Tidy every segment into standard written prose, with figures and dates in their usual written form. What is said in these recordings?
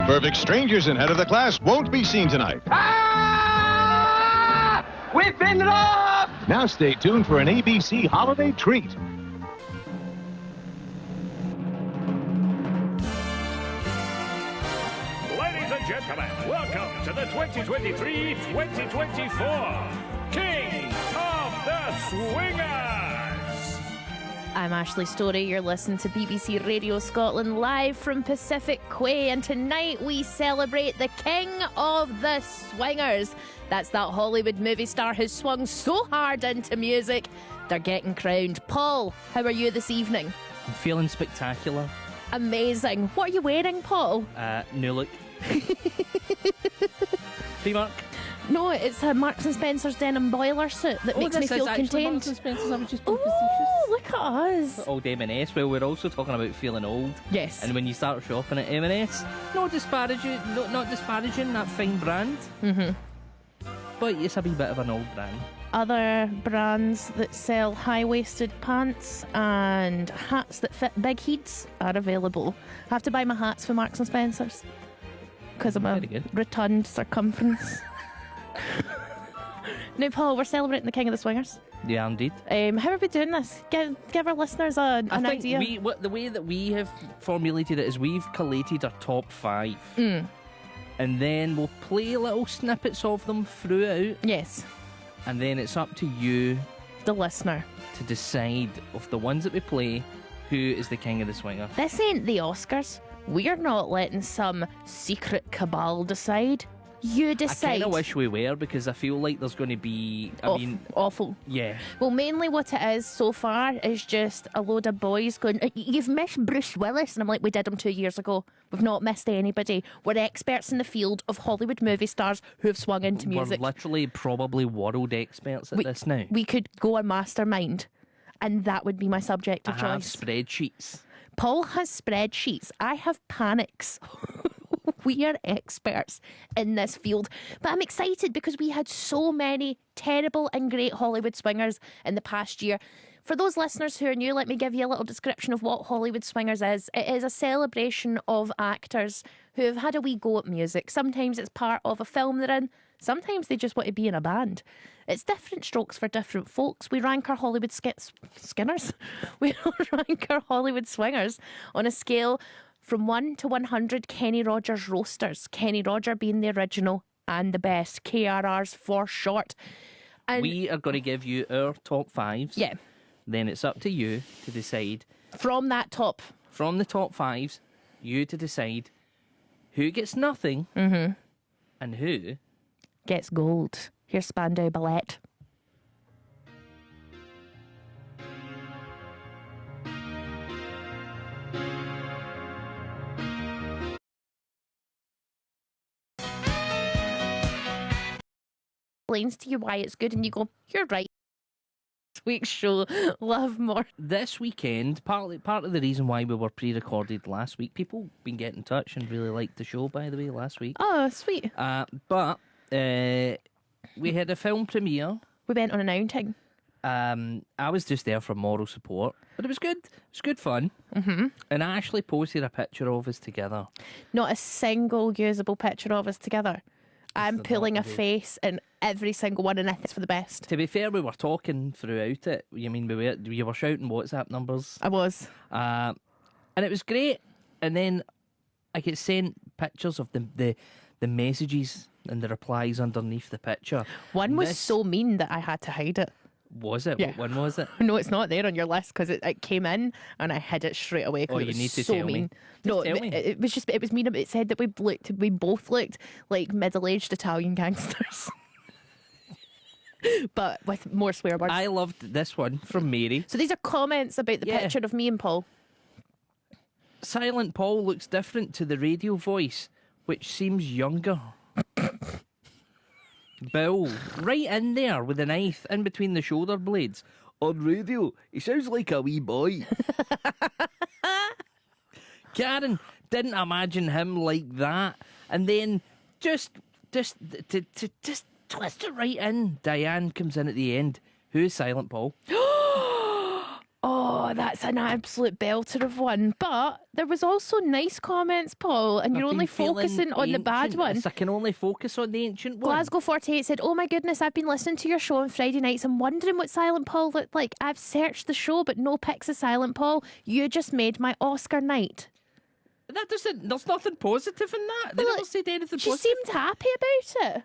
Perfect strangers and head of the class won't be seen tonight. Ah! We've been robbed! Now stay tuned for an ABC holiday treat. Ladies and gentlemen, welcome to the 2023-2024 King of the Swingers. I'm Ashley Storrie. You're listening to BBC Radio Scotland live from Pacific Quay, and tonight we celebrate the King of the Swingers. That's that Hollywood movie star who's swung so hard into music. They're getting crowned. Paul, how are you this evening? I'm feeling spectacular. Amazing. What are you wearing, Paul? New look. Primark. No, it's a Marks and Spencer's denim boiler suit that makes me feel contained. Marks and Spencer's. I was just being Oh, look at us. Old M&S. Well, we're also talking about feeling old. Yes. And when you start shopping at M&S, not disparaging that fine brand. Mm-hmm. But it's a wee bit of an old brand. Other brands that sell high-waisted pants and hats that fit big heads are available. I have to buy my hats for Marks and Spencer's because I'm a Very good. rotund circumference. Now, Paul, we're celebrating the King of the Swingers. Yeah, indeed. How are we doing this? Give our listeners an I think idea. the way that we have formulated it is we've collated our top 5. And then we'll play little snippets of them throughout. Yes, And then it's up to you the listener. to decide of the ones that we play, who is the King of the Swinger. This ain't the Oscars. We're not letting some secret cabal decide. You I decide. kind of wish we were, because I feel like there's going to be. Awful. Yeah. Well, mainly what it is so far is just a load of boys going, "You've missed Bruce Willis." And I'm like, we did him 2 years ago. We've not missed anybody. We're experts in the field of Hollywood movie stars who have swung into music. We're literally probably world experts at this now. We could go a mastermind, and that would be my subject of I have choice. spreadsheets. Paul has spreadsheets. I have panics. We are experts in this field. But I'm excited because we had so many terrible and great Hollywood swingers in the past year. For those listeners who are new, let me give you a little description of what Hollywood Swingers is. It is a celebration of actors who have had a wee go at music. Sometimes it's part of a film they're in. Sometimes they just want to be in a band. It's different strokes for different folks. We rank our Hollywood skinners. We rank our Hollywood swingers on a scale from 1 to 100 Kenny Rogers roasters. Kenny Roger being the original and the best. KRRs for short. And We are going to give you our top 5s. yeah, Then it's up to you to decide, from that top. from the top 5s, you to decide who gets nothing and who. Gets gold. Here's Spandau Ballet. Explains to you why it's good, and you go, "You're right." This week's show, love more. This weekend, part of the reason why we were pre-recorded last week, people been getting in touch and really liked the show, by the way, last week. Oh, sweet. But we had a film premiere. We went on an outing. I was just there for moral support, but it was good. It was good fun. Mm-hmm. And I actually posted a picture of us together. Not a single usable picture of us together. I'm the pulling a not face in every single one, and I think it's for the best. To be fair, we were talking throughout it. You were shouting WhatsApp numbers. I was. And it was great. And then I get sent pictures of the messages and the replies underneath the picture. One was so mean that I had to hide it. Was it? Yeah. What one was it? No, it's not there on your list because it came in and I hid it straight away because Oh, it you was need to so tell me. mean. Just No, tell me. it was mean. It said that we both looked like middle-aged Italian gangsters, but with more swear words. I loved this one from Mary. So these are comments about the Yeah. picture of me and Paul. Silent Paul looks different to the radio voice, which seems younger. Bill, right in there with a knife in between the shoulder blades. On radio, he sounds like a wee boy. Karen, didn't imagine him like that. And then just twist it right in. Diane comes in at the end. Who's Silent Paul? Oh, Oh, that's an absolute belter of one. But there was also nice comments, Paul, and you're I've only been feeling focusing on the bad ancient. one. I can only focus on the ancient one. Glasgow 48 said, "Oh my goodness, I've been listening to your show on Friday nights and wondering what Silent Paul looked like. I've searched the show, but no pics of Silent Paul. You just made my Oscar night." That doesn't. There's nothing positive in that. They Well, never said anything She positive. seemed happy about it.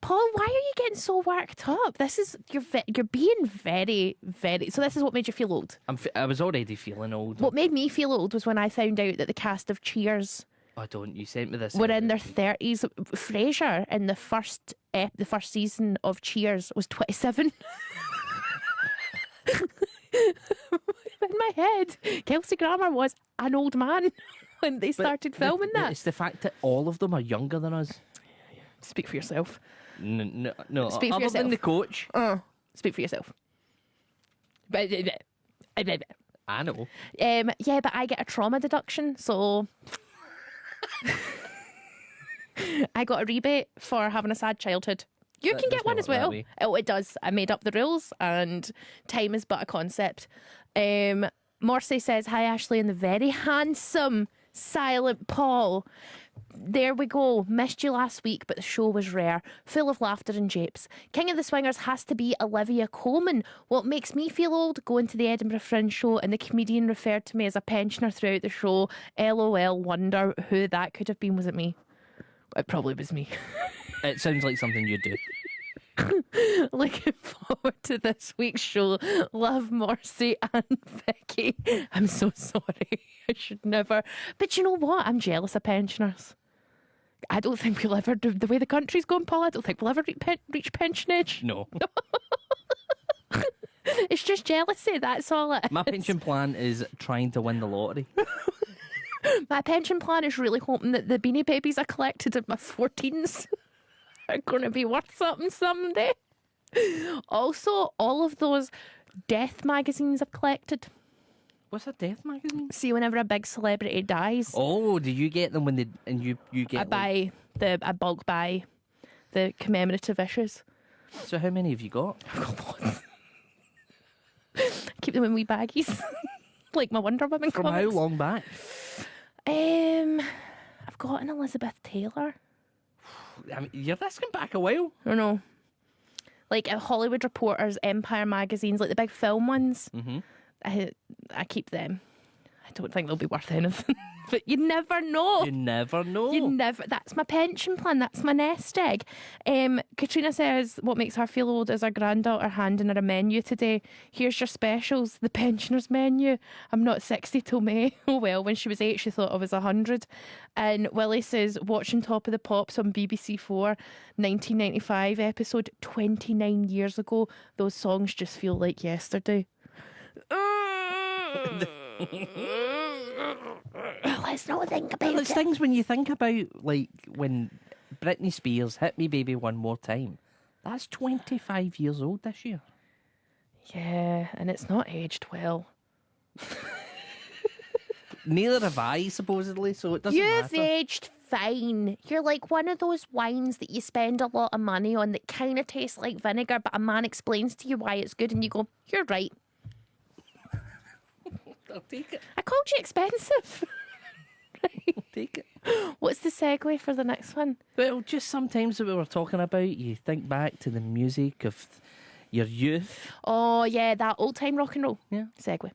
Paul, why are you getting so worked up? This is you're being very, very. So this is what made you feel old. I was already feeling old. What made me feel old was when I found out that the cast of Cheers I don't. You sent me this. were in their 30s. Frasier in the first season of Cheers was 27. In my head, Kelsey Grammer was an old man when they started filming that. It's the fact that all of them are younger than us. Speak for yourself. No. Speak for other yourself. than the coach. Speak for yourself. I know. Yeah, but I get a trauma deduction, so I got a rebate for having a sad childhood. You That can does get one not as work that well. way. Oh, it does. I made up the rules, and time is but a concept. Morrissey says, "Hi, Ashley, and the very handsome Silent Paul. There we go. Missed you last week, but the show was rare, full of laughter and japes. King of the Swingers has to be Olivia Colman. What makes me feel old? Going to the Edinburgh Fringe show, and the comedian referred to me as a pensioner throughout the show. LOL, wonder who that could have been. Was it me? It probably was me." It sounds like something you do. Looking forward to this week's show. Love, Morrissey and Vicky. I'm so sorry. I should never. But you know what? I'm jealous of pensioners. I don't think we'll ever do the way the country's going, Paul. I don't think we'll ever reach pension age. No. It's just jealousy. That's all it is. My pension plan is trying to win the lottery. My pension plan is really hoping that the Beanie Babies I collected in my 14s are going to be worth something someday. Also, all of those death magazines I've collected. What's a death magazine? See, whenever a big celebrity dies, Oh, do you get them when you get? I bulk buy the commemorative issues. So how many have you got? I've got lots. Keep them in wee baggies, like my Wonder Woman From comics. how long back? I've got an Elizabeth Taylor. I mean, you're asking back a while. I don't know. Like Hollywood Reporters, Empire magazines, like the big film ones. Mm-hmm. I keep them. I don't think they'll be worth anything, but you never know. You never know. You never. That's my pension plan. That's my nest egg. Katrina says what makes her feel old is her granddaughter handing her a menu today. Here's your specials, the pensioners menu. I'm not 60 till May. Oh well, when she was 8, she thought I was 100. And Willie says watching Top of the Pops on BBC 4, 1995 episode, 29 years ago. Those songs just feel like yesterday. Let's not think about There's it. things when you think about, like when Britney Spears hit me baby one more time. That's 25 years old this year. Yeah, and it's not aged well. Neither have I, supposedly, so it doesn't You've matter. aged fine. You're like one of those wines that you spend a lot of money on that kind of tastes like vinegar, but a man explains to you why it's good, and you go, "You're right. I'll take it. I called you expensive." I'll take it. What's the segue for the next one? Well, just sometimes that we were talking about, you think back to the music of your youth. Oh, yeah, that old time rock and roll. Yeah. Segue.